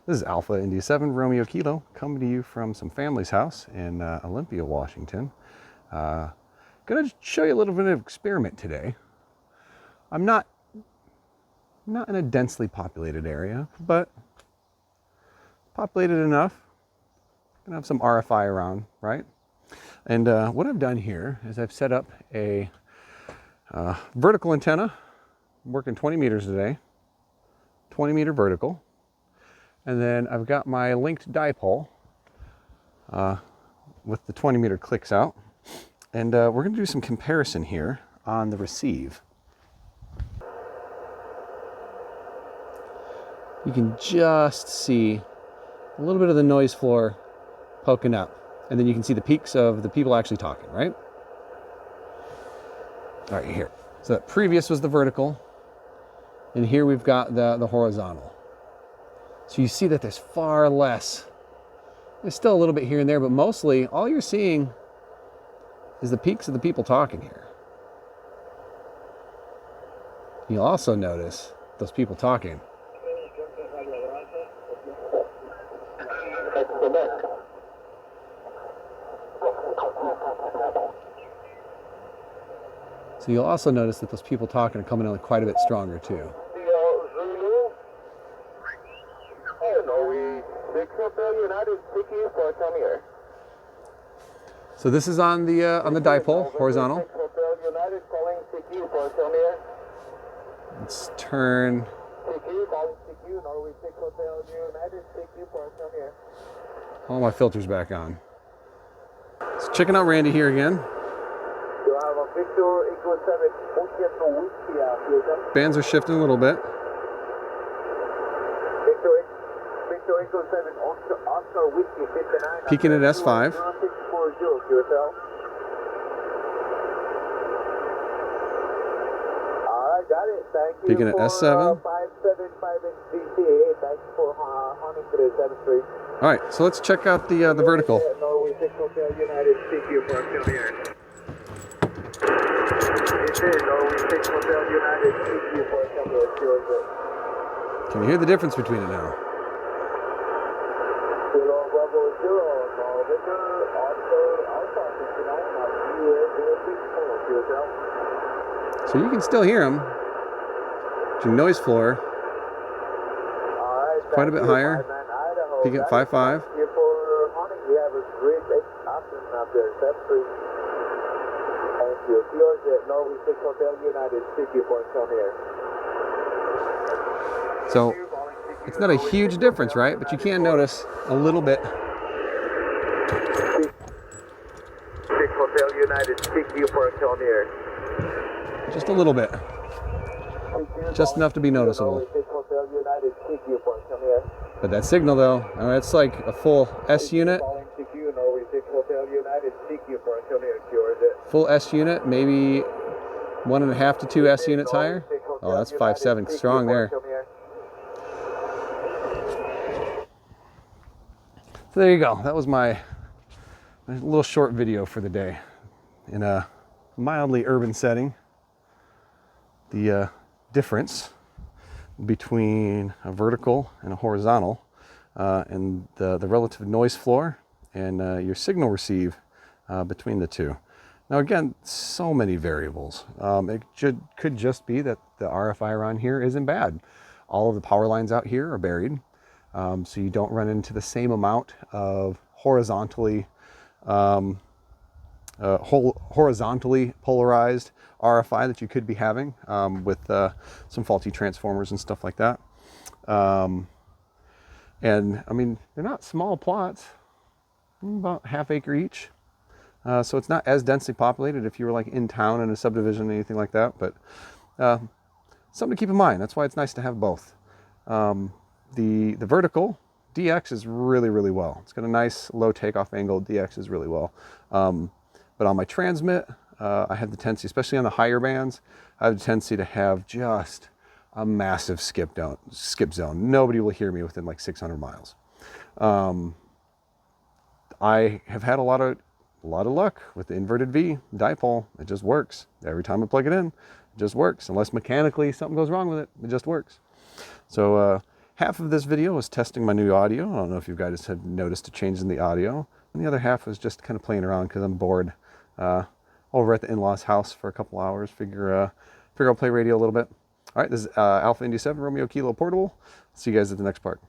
This is Alpha India 7 Romeo Kilo coming to you from some family's house in Olympia, Washington. Gonna show you a little bit of experiment today. I'm not in a densely populated area, but populated enough. Gonna have some RFI around, right? And what I've done here is I've set up a vertical antenna. I'm working 20 meters today, 20 meter vertical. And then I've got my linked dipole with the 20 meter clicks out. And we're gonna do some comparison here on the receive. You can just see a little bit of the noise floor poking up. And then you can see the peaks of the people actually talking, right? All right, here. So that previous was the vertical. And here we've got the horizontal. So you see that there's far less. There's still a little bit here and there, but mostly all you're seeing is the peaks of the people talking here. You'll also notice those people talking. So you'll also notice that those people talking are coming in quite a bit stronger too. So this is on the dipole, horizontal. Let's turn. All my filters back on. So checking out Randy here again. Bands are shifting a little bit. Peaking at S5. Peaking at S7. All right, so let's check out the vertical. Can you hear the difference between it now? So you can still hear them. The noise floor is quite a bit higher. Peak at 5.5. So it's not a huge difference, right? But you can notice a little bit. Just a little bit. Just enough to be noticeable. But that signal though, it's like a full S unit. Full S unit, maybe 1.5 to 2 S units higher. Oh, that's 5.7 strong there. So there you go. That was my little short video for the day in a mildly urban setting. The difference between a vertical and a horizontal and the relative noise floor and your signal receive between the two. Now again, so many variables. It could just be that the RFI around here isn't bad. All of the power lines out here are buried, so you don't run into the same amount of horizontally polarized RFI that you could be having with some faulty transformers and stuff like that. And I mean, they're not small plots, about ½ acre each. So it's not as densely populated if you were like in town in a subdivision or anything like that, but something to keep in mind. That's why it's nice to have both. The vertical DX is really, really well. It's got a nice low takeoff angle. DX is really well. But on my transmit, I have the tendency, especially on the higher bands, I have the tendency to have just a massive skip zone. Nobody will hear me within like 600 miles. I have had a lot of luck with the inverted V dipole. It just works. Every time I plug it in, it just works. Unless mechanically something goes wrong with it, it just works. So Half of this video was testing my new audio. I don't know if you guys have noticed a change in the audio. And the other half was just kind of playing around because I'm bored. Over at the in-laws house for a couple hours. Figure I'll play radio a little bit. All right, this is Alpha India 7 Romeo Kilo Portable. See you guys at the next part.